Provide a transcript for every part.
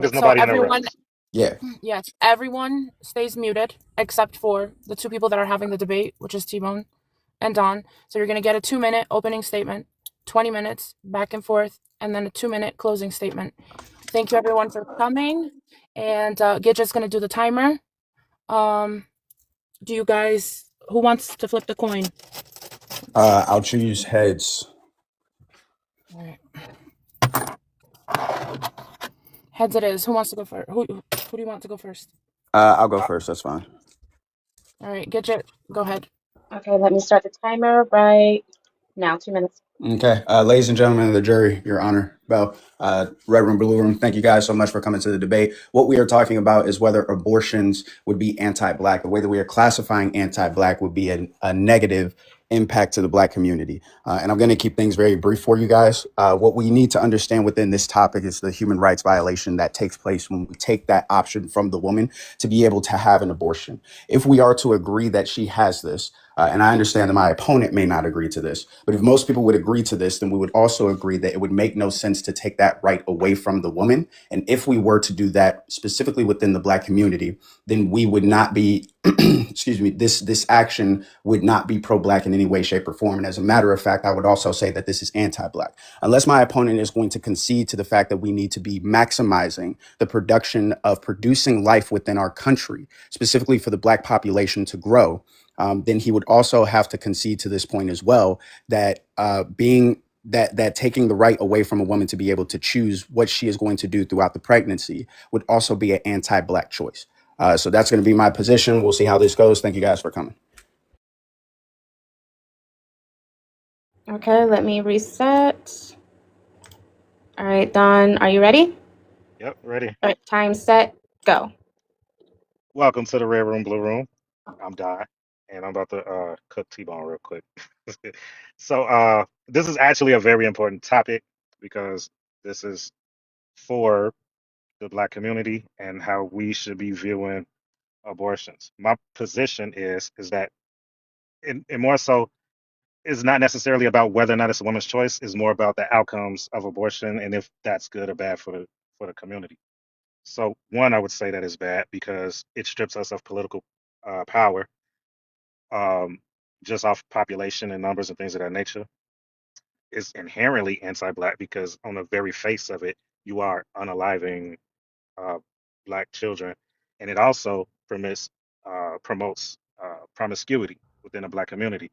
There's So nobody in the room. everyone, Yeah. yes, everyone stays muted except for the two people that are having the debate, which is Tbone and Don. So you're gonna get a 2 minute opening statement, 20 minutes back and forth, and then a 2 minute closing statement. Thank you everyone for coming, and Gidget's gonna do the timer. Um, do you guys? Who wants to flip the coin? I'll choose heads. All right. Heads it is. Who wants to go first? Who do you want to go first? I'll go first. That's fine. All right, Gidget, go ahead. Okay, let me start the timer right now. 2 minutes. Okay. Ladies and gentlemen of the jury, Your Honor, Bell, Red Room, Blue Room, thank you guys so much for coming to the debate. What we are talking about is whether abortions would be anti-Black. The way that we are classifying anti-Black would be a negative impact to the Black community. And I'm going to keep things very brief for you guys. What we need to understand within this topic is the human rights violation that takes place when we take that option from the woman to be able to have an abortion. If we are to agree that she has this, and I understand that my opponent may not agree to this, but if most people would agree to this, then we would also agree that it would make no sense to take that right away from the woman. And if we were to do that specifically within the Black community, then we would not be, excuse me, this action would not be pro-Black in any way, shape, or form. And as a matter of fact, I would also say that this is anti-Black. Unless my opponent is going to concede to the fact that we need to be maximizing the production of producing life within our country, specifically for the Black population to grow, then he would also have to concede to this point as well that taking the right away from a woman to be able to choose what she is going to do throughout the pregnancy would also be an anti-Black choice. So that's going to be my position. We'll see how this goes. Thank you guys for coming. Okay, let me reset. All right, Don, are you ready? Yep, ready. All right, time set, go. Welcome to the Red Room, Blue Room. I'm Di, and I'm about to cook T-bone real quick. So this is actually a very important topic because this is for the Black community and how we should be viewing abortions. My position is that, and more so, is not necessarily about whether or not it's a woman's choice. Is more about the outcomes of abortion and if that's good or bad for the community. So one, I would say that is bad because it strips us of political power, um, just off population and numbers and things of that nature. Is inherently anti-Black because on the very face of it, you are unaliving uh, Black children, and it also promotes promiscuity within the Black community,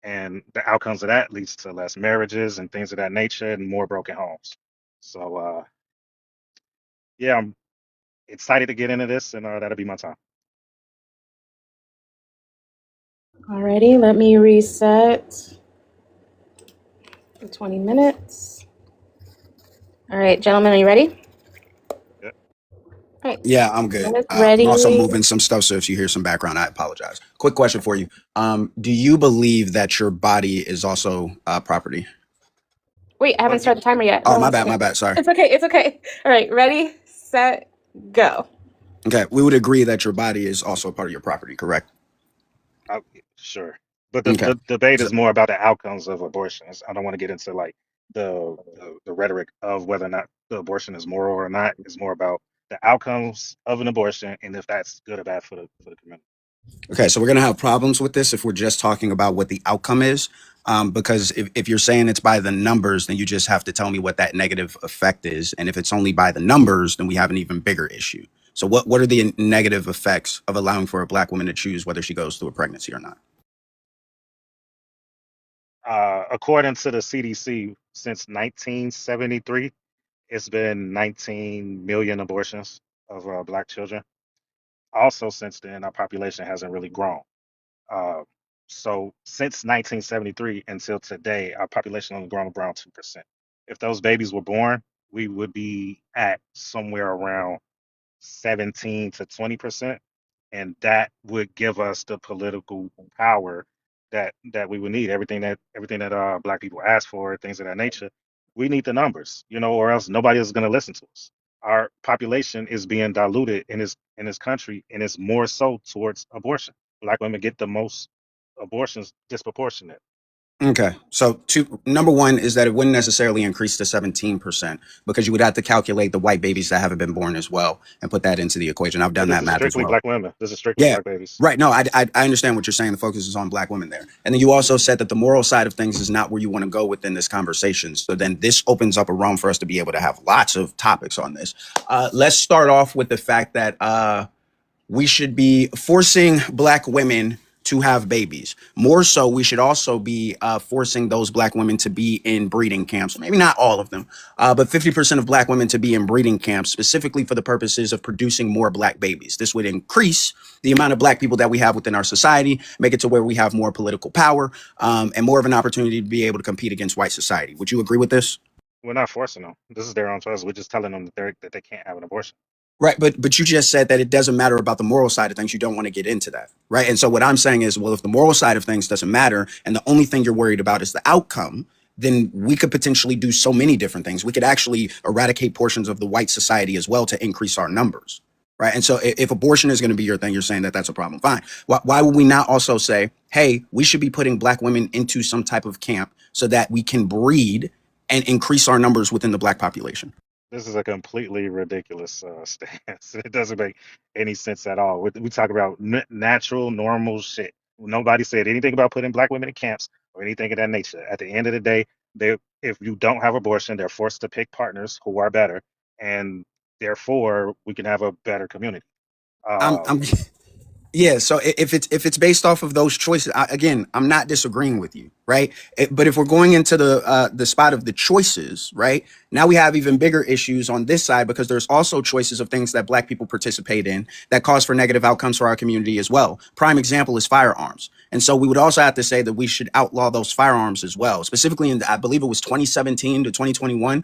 and the outcomes of that leads to less marriages and things of that nature and more broken homes. So yeah, I'm excited to get into this, and that'll be my time. Alrighty, let me reset for 20 minutes. All right, gentlemen, are you ready? Yep. All right. Yeah, I'm good. Ready. I'm also moving some stuff, so if you hear some background, I apologize. Quick question for you. Do you believe that your body is also property? Wait, I haven't started the timer yet. Oh, my bad. Sorry. It's okay. All right, ready, set, go. Okay, we would agree that your body is also a part of your property, correct? Sure. But Okay. the debate So, is more about the outcomes of abortions. I don't want to get into like the rhetoric of whether or not the abortion is moral or not. It's more about the outcomes of an abortion and if that's good or bad for the community. okay, so we're going to have problems with this if we're just talking about what the outcome is. Because if you're saying it's by the numbers, then you just have to tell me what that negative effect is. And if it's only by the numbers, then we have an even bigger issue. So what are the negative effects of allowing for a Black woman to choose whether she goes through a pregnancy or not? According to the CDC, since 1973, it's been 19 million abortions of Black children. Also, since then, our population hasn't really grown. Uh, so since 1973 until today, our population only grown around 2%. If those babies were born, we would be at somewhere around 17 to 20%, and that would give us the political power that we would need. Everything that Black people ask for, things of that nature. We need the numbers, or else nobody is going to listen to us. Our population is being diluted in this country, and it's more so towards abortion. Black women get the most abortions disproportionate. Okay. So number one is that it wouldn't necessarily increase to 17% because you would have to calculate the white babies that haven't been born as well and put that into the equation. I've But done this that is math as strictly well. black women. This is strictly Yeah. black babies. Right. No, I understand what you're saying. The focus is on black women there. And then you also said that the moral side of things is not where you want to go within this conversation. So then this opens up a realm for us to be able to have lots of topics on this. Let's start off with the fact that we should be forcing black women to have babies. More so, we should also be forcing those black women to be in breeding camps. Maybe not all of them, but 50% of black women to be in breeding camps, specifically for the purposes of producing more black babies. This would increase the amount of black people that we have within our society, make it to where we have more political power and more of an opportunity to be able to compete against white society. Would you agree with this? We're not forcing them. This is their own choice. We're just telling them that they can't have an abortion. Right, but you just said that it doesn't matter about the moral side of things. You don't want to get into that, right? And so what I'm saying is, well, if the moral side of things doesn't matter, and the only thing you're worried about is the outcome, then we could potentially do so many different things. We could actually eradicate portions of the white society as well to increase our numbers, right? And so if abortion is going to be your thing, you're saying that that's a problem. Fine. Why would we not also say, hey, we should be putting black women into some type of camp so that we can breed and increase our numbers within the black population? This is a completely ridiculous stance. It doesn't make any sense at all. We talk about natural, normal shit. Nobody said anything about putting black women in camps or anything of that nature. At the end of the day, if you don't have abortion, they're forced to pick partners who are better, and therefore we can have a better community. Um, I'm Yeah, so if it's based off of those choices, again, I'm not disagreeing with you, right? But if we're going into the spot of the choices, right? Now we have even bigger issues on this side because there's also choices of things that black people participate in that cause for negative outcomes for our community as well. Prime example is firearms. And so we would also have to say that we should outlaw those firearms as well. Specifically in, I believe it was 2017 to 2021,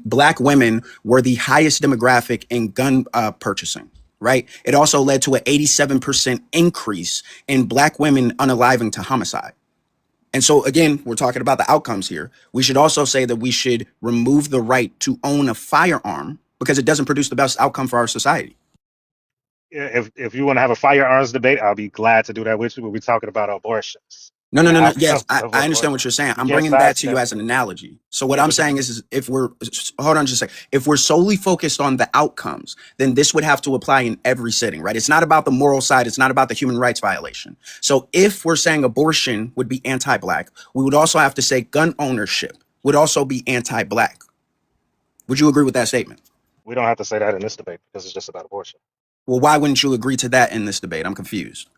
black women were the highest demographic in gun purchasing, right? It also led to an 87% increase in black women unaliving to homicide. And so, again, we're talking about the outcomes here. We should also say that we should remove the right to own a firearm because it doesn't produce the best outcome for our society. if you want to have a firearms debate, I'll be glad to do that with you. But we're talking about abortions No, and no, the no, no. Yes, outcomes of I understand what abortion. you're saying. You I'm can't bringing that to you sidestep. as an analogy. So what Yeah, I'm but saying is if we're, hold on just a second. If we're solely focused on the outcomes, then this would have to apply in every sitting, right? It's not about the moral side. It's not about the human rights violation. So if we're saying abortion would be anti-black, we would also have to say gun ownership would also be anti-black. Would you agree with that statement? we don't have to say that in this debate because it's just about abortion. Well, why wouldn't you agree to that in this debate? I'm confused.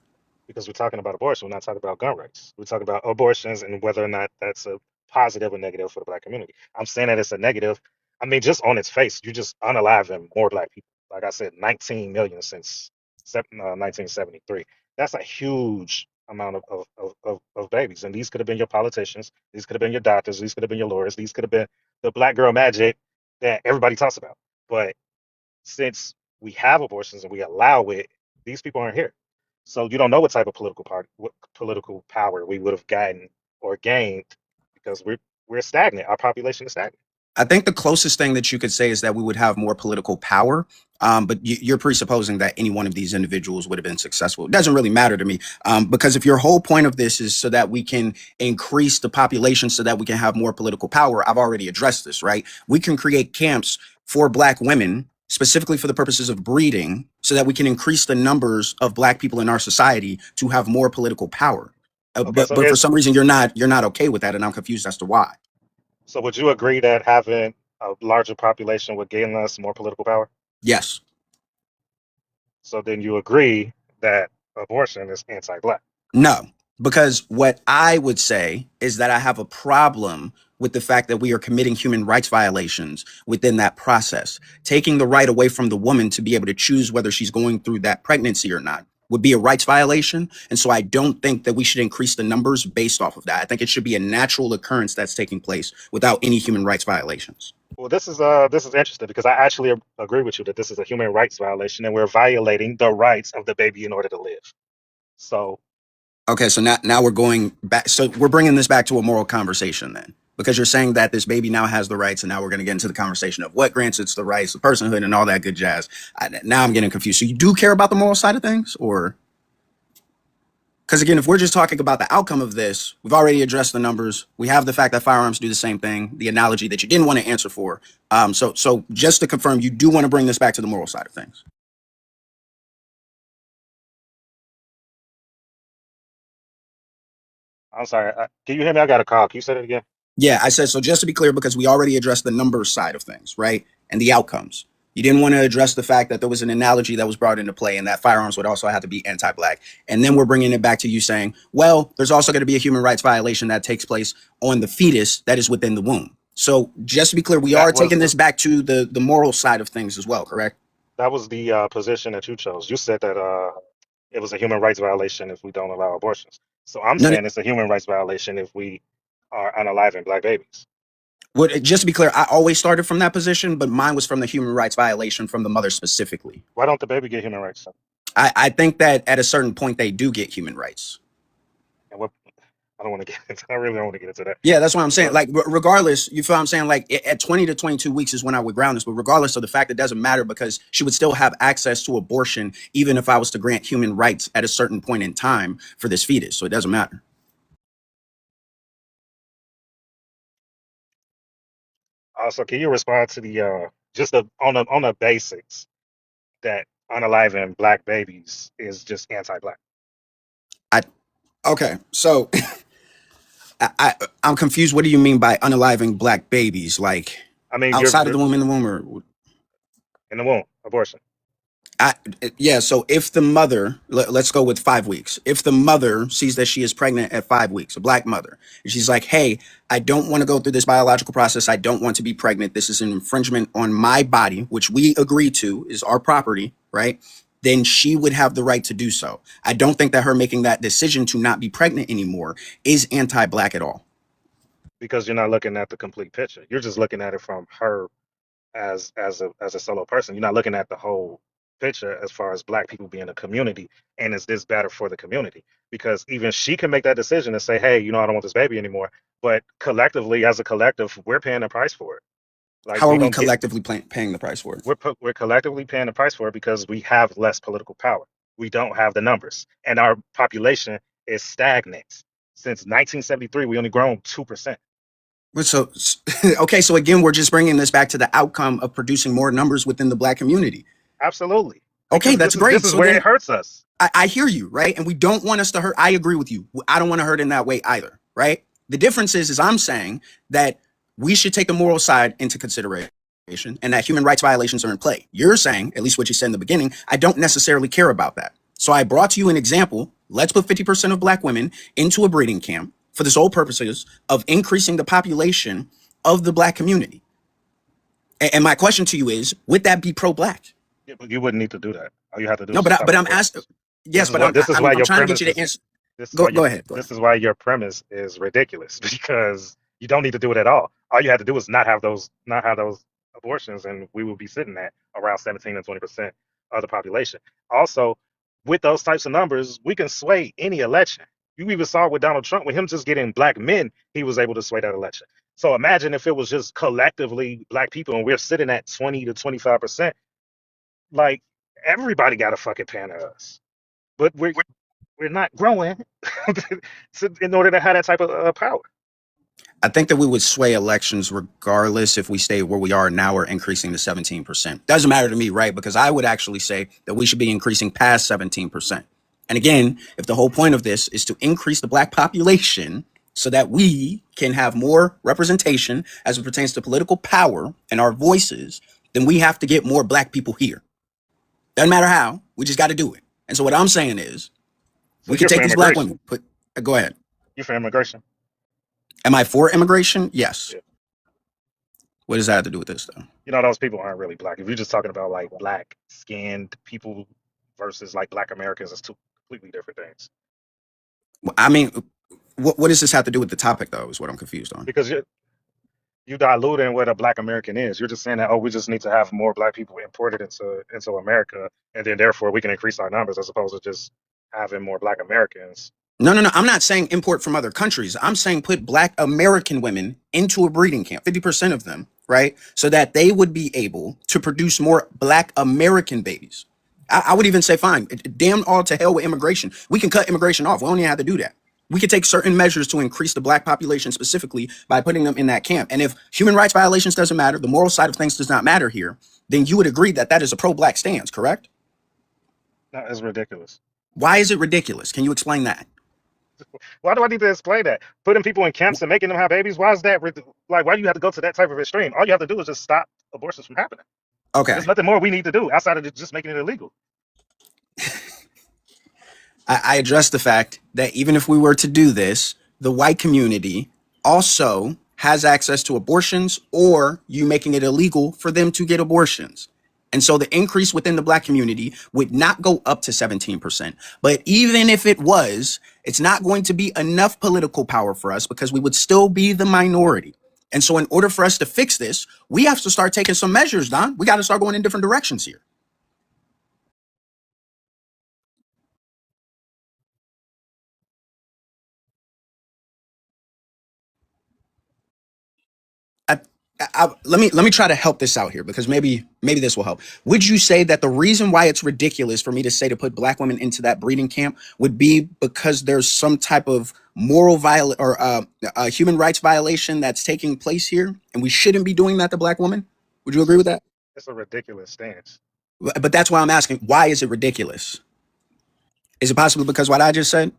Because we're talking about abortion. We're not talking about gun rights. We're talking about abortions and whether or not that's a positive or negative for the black community. I'm saying that it's a negative. I mean, just on its face, you just unaliving more black people. Like I said, 19 million since 1973. That's a huge amount of babies. And these could have been your politicians. These could have been your doctors. These could have been your lawyers. These could have been the black girl magic that everybody talks about. But since we have abortions and we allow it, these people aren't here. So you don't know what type of what political power we would have gotten or gained because we're stagnant. Our population is stagnant. I think the closest thing that you could say is that we would have more political power. But you're presupposing that any one of these individuals would have been successful. It doesn't really matter to me because if your whole point of this is so that we can increase the population so that we can have more political power, I've already addressed this, right? We can create camps for black women specifically for the purposes of breeding so that we can increase the numbers of black people in our society to have more political power. Okay, But for some reason you're not okay with that, and I'm confused as to why. so would you agree that having a larger population would gain us more political power? Yes. So then you agree that abortion is anti-black. No, because what I would say is that I have a problem with the fact that we are committing human rights violations within that process. Taking the right away from the woman to be able to choose whether she's going through that pregnancy or not would be a rights violation. And so I don't think that we should increase the numbers based off of that. I think it should be a natural occurrence that's taking place without any human rights violations. Well, this is interesting because I actually agree with you that this is a human rights violation and we're violating the rights of the baby in order to live. So Okay, so now we're going back. So we're bringing this back to a moral conversation then, because you're saying that this baby now has the rights, and now we're going to get into the conversation of what grants it's the rights, the personhood, and all that good jazz. Now I'm getting confused. So you do care about the moral side of things, or? Because again, if we're just talking about the outcome of this, we've already addressed the numbers. We have the fact that firearms do the same thing, the analogy that you didn't want to answer for. So just to confirm, you do want to bring this back to the moral side of things. I'm sorry. Can you hear me? I got a call. Can you say that again? Yeah, I said so just to be clear, because we already addressed the numbers side of things, right? And the outcomes. You didn't want to address the fact that there was an analogy that was brought into play and that firearms would also have to be anti-black. And then we're bringing it back to you saying, well, there's also going to be a human rights violation that takes place on the fetus that is within the womb. So just to be clear, we are That was taking the this back to the moral side of things as well, correct? that was the position that you chose. You said that it was a human rights violation if we don't allow abortions. So I'm No, no, saying it's a human rights violation if we are unaliving black babies. just to be clear, I always started from that position, but mine was from the human rights violation from the mother specifically. Why don't the baby get human rights? I think that at a certain point they do get human rights. And what I don't want to get into, I really don't want to get into that. Yeah, that's what I'm saying. But Like, regardless, you feel what I'm saying? Like, at 20 to 22 weeks is when I would ground this. But regardless of the fact, it doesn't matter because she would still have access to abortion, even if I was to grant human rights at a certain point in time for this fetus. So it doesn't matter. also, can you respond to the just on the basics that unaliving black babies is just anti-black? I Okay. So I'm confused. What do you mean by unaliving black babies? Like I mean, outside of the womb, in the womb, or in the womb, abortion. I, yeah. So if the mother, let's go with 5 weeks. If the mother sees that she is pregnant at 5 weeks, a black mother, and she's like, "Hey, I don't want to go through this biological process. I don't want to be pregnant. This is an infringement on my body, which we agree to is our property, right?" Then she would have the right to do so. I don't think that her making that decision to not be pregnant anymore is anti-black at all. Because you're not looking at the complete picture. You're just looking at it from her as a solo person. You're not looking at the whole picture as far as black people being a community and is this better for the community? Because even she can make that decision and say, hey, I don't want this baby anymore. But collectively, as a collective, we're paying the price for it. Like How are we we don't get collectively paying the price for it? we're collectively paying the price for it because we have less political power. We don't have the numbers, and our population is stagnant. Since 1973, we only grown 2%. So, okay, so again, we're just bringing this back to the outcome of producing more numbers within the black community. Absolutely, Okay, because that's this great. is So where it then hurts us. I hear you, right? And we don't want us to hurt. I agree with you. I don't want to hurt in that way either, right? The difference is I'm saying that we should take the moral side into consideration and that human rights violations are in play. You're saying, at least what you said in the beginning, I don't necessarily care about that. So I brought to you an example. Let's put 50% of black women into a breeding camp for the sole purposes of increasing the population of the black community. And my question to you is, would that be pro-black? Yeah, but you wouldn't need to do that. All you have to do No, is just have but I'm asking. abortions. Yes, but This is why I'm your trying to get premise you to is answer. this is why Go ahead. Go ahead. this is why your premise is ridiculous because you don't need to do it at all. All you have to do is not have those abortions, and we will be sitting at around 17 and 20% of the population. Also, with those types of numbers, we can sway any election. You even saw with Donald Trump, with him just getting black men, he was able to sway that election. So imagine if it was just collectively black people and we're sitting at 20 to 25%, like everybody got a fucking pan of us. But we're not growing in order to have that type of power. I think that we would sway elections regardless if we stay where we are now or increasing to 17%. Doesn't matter to me, right? Because I would actually say that we should be increasing past 17%. And again, if the whole point of this is to increase the black population so that we can have more representation as it pertains to political power and our voices, then we have to get more black people here. Doesn't matter how, we just got to do it. And so what I'm saying is, So we could you're for take these black immigration. women, go ahead. You're for immigration. Am I for immigration? Yes. Yeah. What does that have to do with this, though? Those people aren't really black. If you're just talking about like black skinned people versus like black Americans, it's two completely different things. I mean, what does this have to do with the topic, though, is what I'm confused on. Because you diluting what a black American is. You're just saying that, oh, we just need to have more black people imported into America, and then therefore we can increase our numbers as opposed to just having more black Americans. No. I'm not saying import from other countries. I'm saying put black American women into a breeding camp, 50% of them, right? So that they would be able to produce more black American babies. I would even say fine. Damn all to hell with immigration. We can cut immigration off. We don't even have to do that. We could take certain measures to increase the black population specifically by putting them in that camp. And if human rights violations doesn't matter, the moral side of things does not matter here, then you would agree that that is a pro-black stance, correct? No, it's ridiculous. Why is it ridiculous? Can you explain that? Why do I need to explain that? Putting people in camps and making them have babies. Why is that like? Why do you have to go to that type of extreme? All you have to do is just stop abortions from happening. There's Okay. nothing more we need to do outside of just making it illegal. I address the fact that even if we were to do this, the white community also has access to abortions or you making it illegal for them to get abortions. And so the increase within the black community would not go up to 17%. But even if it was, it's not going to be enough political power for us because we would still be the minority. And so in order for us to fix this, we have to start taking some measures, Don. We got to start going in different directions here. I, let me try to help this out here because maybe this will help. Would you say that the reason why it's ridiculous for me to say to put black women into that breeding camp would be because there's some type of moral violation or human rights violation that's taking place here, and we shouldn't be doing that to black women? Would you agree with that? It's a ridiculous stance. But that's why I'm asking. Why is it ridiculous? Is it possibly because what I just said?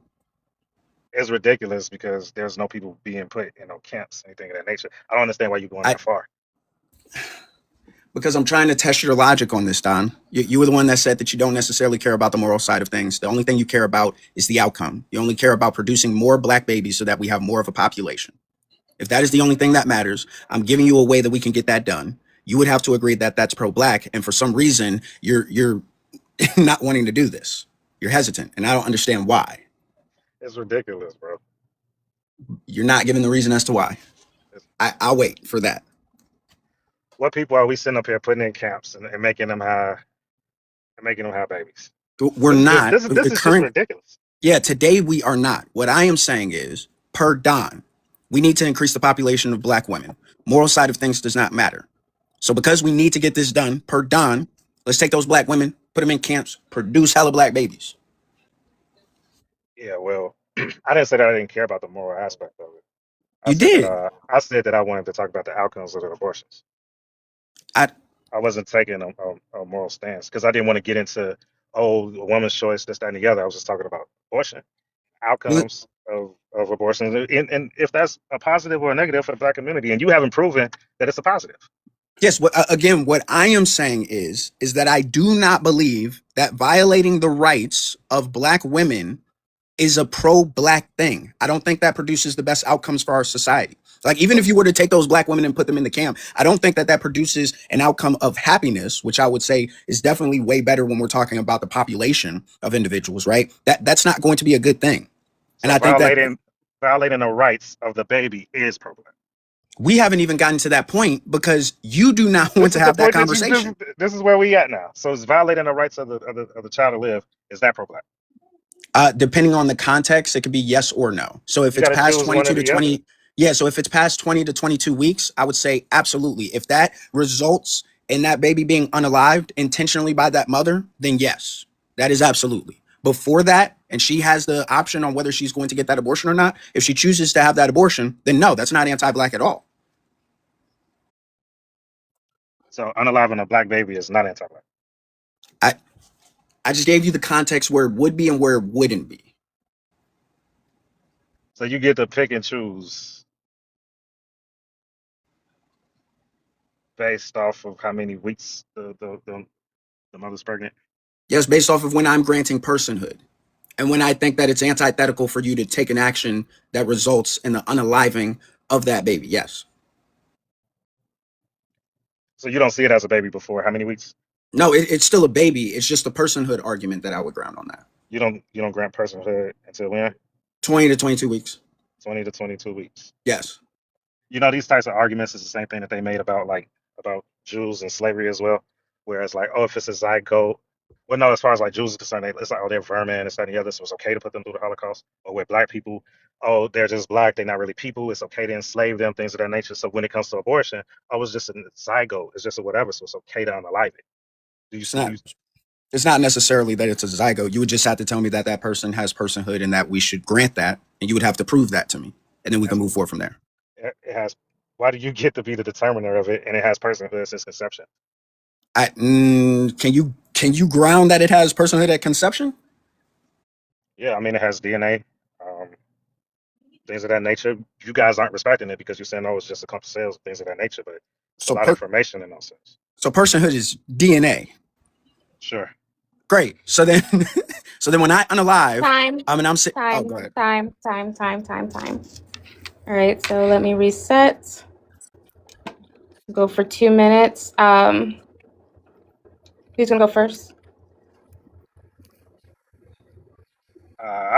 It's ridiculous because there's no people being put in no camps, anything of that nature. I don't understand why you're going I that far. Because I'm trying to test your logic on this, Don. You were the one that said that you don't necessarily care about the moral side of things. The only thing you care about is the outcome. You only care about producing more black babies so that we have more of a population. If that is the only thing that matters, I'm giving you a way that we can get that done. You would have to agree that that's pro-black, and for some reason, you're not wanting to do this. You're hesitant, and I don't understand why. It's ridiculous, bro. You're not giving the reason as to why. It's, I'll wait for that. what people are we sitting up here putting in camps and making them have babies? We're not. This The is just current ridiculous. Yeah, today we are not. What I am saying is, per Don, we need to increase the population of black women. Moral side of things does not matter. So because we need to get this done, per Don, let's take those black women, put them in camps, produce hella black babies. Yeah, well, I didn't say that I didn't care about the moral aspect of it. You did. I said that I wanted to talk about the outcomes of the abortions. I I wasn't taking a moral stance because I didn't want to get into a woman's choice, this, that, and the other. I was just talking about abortion outcomes of abortions, and if that's a positive or a negative for the black community, and you haven't proven that it's a positive. yes. Again, what I am saying is that I do not believe that violating the rights of black women is a pro-black thing. I don't think that produces the best outcomes for our society. Like even if you were to take those black women and put them in the camp, I don't think that that produces an outcome of happiness, which I would say is definitely way better when we're talking about the population of individuals, right? That's not going to be a good thing. And So I think that violating the rights of the baby is problem. we haven't even gotten to that point because you do not want This to is the have that point that conversation. this is where we at now. So it's violating the rights of the child to live. Is that pro black? Depending on the context, it could be yes or no. So if You it's got to past choose one 22 or to the other. 20, yeah. So if it's past 20 to 22 weeks, I would say absolutely. If that results in that baby being unalived intentionally by that mother, then yes, that is absolutely. Before that, and she has the option on whether she's going to get that abortion or not, if she chooses to have that abortion, then no, that's not anti-black at all. So unaliving a black baby is not anti-black. I, I just gave you the context where it would be and where it wouldn't be. So you get to pick and choose based off of how many weeks the mother's pregnant. Yes, based off of when I'm granting personhood. And when I think that it's antithetical for you to take an action that results in the unaliving of that baby, yes. So you don't see it as a baby before how many weeks? No, it's still a baby. It's just the personhood argument that I would ground on that. You don't grant personhood until when? 20 to 22 weeks. 20 to 22 weeks. Yes. These types of arguments is the same thing that they made about Jews and slavery as well. Whereas like, oh, if it's a zygote, well, no, as far as like Jews are concerned, it's like, oh, they're vermin, it's that and the other, so it's okay to put them through the Holocaust. Or with black people, oh, they're just black, they're not really people, it's okay to enslave them, things of that nature. So when it comes to abortion, oh, it's just a zygote, it's just a whatever, so it's okay to unalive it. Do you It's do not. you? It's not necessarily that it's a zygote. You would just have to tell me that that person has personhood and that we should grant that, and you would have to prove that to me, and then we can That's move forward from there. it has. Why do you get to be the determiner of it, and it has personhood since conception? Can you ground that it has personhood at conception? Yeah, I mean it has DNA, um, things of that nature. You guys aren't respecting it because you're saying, "Oh, it's just a couple cells, things of that nature." But it's a So lot of per information in those cells. so personhood is DNA. Sure. Great. So then, so then when I unalive, Time. I mean I'm saying, oh, Time. go ahead. Time. All right, so let me reset. Go for 2 minutes. Who's gonna go first?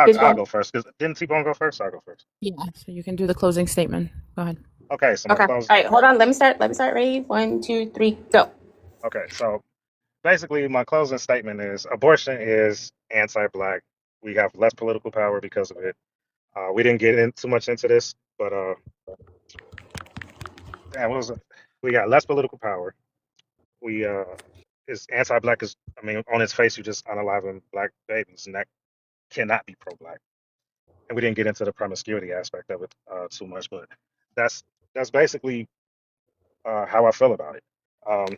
Who's I'll going? go first because didn't T-Bone go first? I'll go first. Yeah, so you can do the closing statement. Go ahead. Okay, so my Okay. All close. right, hold on. Let me start. Ready? 1, 2, 3, go. Okay, so basically my closing statement is abortion is anti-black. We have less political power because of it. We didn't get in too much into this, but damn, what was it? We got less political power. We is anti-black is I mean on its face you just unaliving black babies and that cannot be pro-black. And we didn't get into the promiscuity aspect of it too much, but that's that's basically how I feel about it.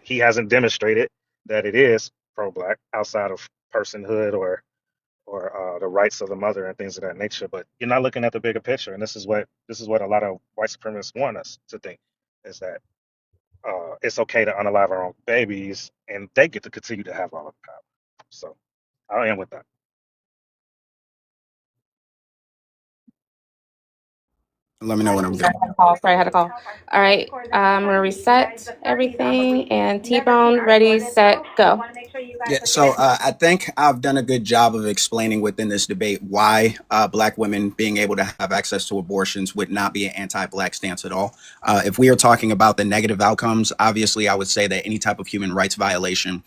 He hasn't demonstrated that it is pro-black outside of personhood or the rights of the mother and things of that nature. But you're not looking at the bigger picture, and this is what a lot of white supremacists want us to think is that it's okay to unalive our own babies, and they get to continue to have all of the power. So I am with that. Let me know when I'm good. Sorry, I had a call. All right, I'm gonna reset everything. And T-Bone, ready, set, go. Yeah, so I think I've done a good job of explaining within this debate why Black women being able to have access to abortions would not be an anti-Black stance at all. If we are talking about the negative outcomes, obviously I would say that any type of human rights violation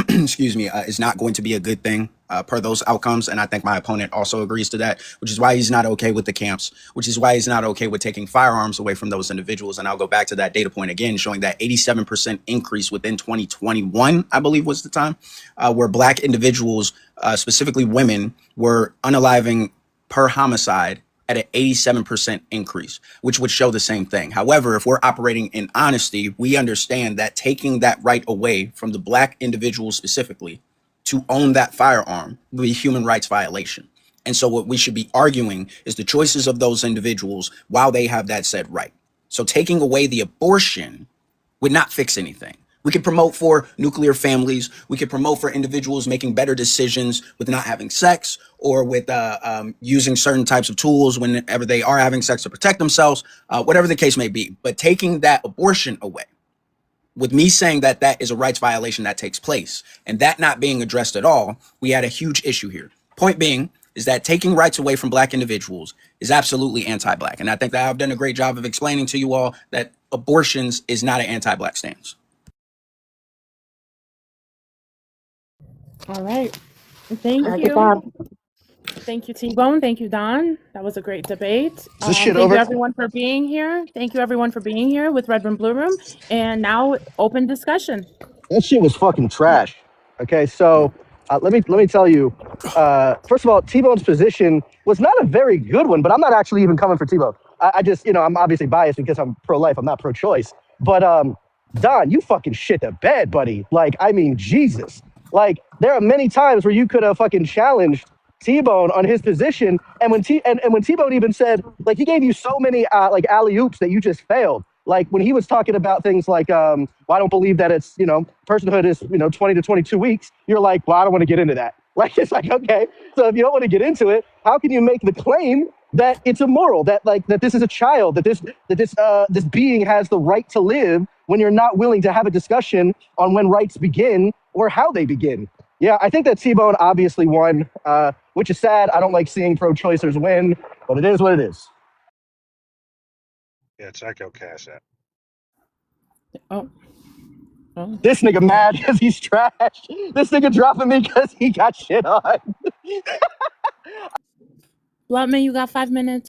excuse me, is not going to be a good thing per those outcomes. And I think my opponent also agrees to that, which is why he's not okay with the camps, which is why he's not okay with taking firearms away from those individuals. And I'll go back to that data point again, showing that 87% increase within 2021, I believe was the time, where Black individuals, specifically women, were unaliving per homicide at an 87% increase, which would show the same thing. However, if we're operating in honesty, we understand that taking that right away from the Black individual specifically to own that firearm would be a human rights violation. And so what we should be arguing is the choices of those individuals while they have that said right. So taking away the abortion would not fix anything. We could promote for nuclear families. We could promote for individuals making better decisions with not having sex or with using certain types of tools whenever they are having sex to protect themselves, whatever the case may be. But taking that abortion away, with me saying that that is a rights violation that takes place and that not being addressed at all, we had a huge issue here. Point being is that taking rights away from Black individuals is absolutely anti-Black. And I think that I've done a great job of explaining to you all that abortions is not an anti-Black stance. All right. Thank Good you. job. Thank you, T-Bone. Thank you, Don. That was a great debate. Is this shit Thank over? you, everyone, for being here. Thank you, everyone, for being here with Red Room, Blue Room. And now, open discussion. That shit was fucking trash. Okay, so let me tell you. First of all, T-Bone's position was not a very good one, but I'm not actually even coming for T-Bone. I just, I'm obviously biased because I'm pro-life. I'm not pro-choice. But Don, you fucking shit the bed, buddy. Like, I mean, Jesus. Like, there are many times where you could have fucking challenged T-Bone on his position, and when T-Bone even said, like, he gave you so many like alley oops that you just failed. Like when he was talking about things like, well, I don't believe that it's, personhood is, 20 to 22 weeks. You're like, well, I don't want to get into that. Like, it's like, okay, so if you don't want to get into it, how can you make the claim that it's immoral, that this is a child, that this being has the right to live when you're not willing to have a discussion on when rights begin or how they begin? Yeah, I think that T-Bone obviously won, which is sad. I don't like seeing pro-choicers win, but it is what it is. Yeah, check your cash app. Oh. This nigga mad because he's trash. This nigga dropping me because he got shit on. Blackman, you got 5 minutes.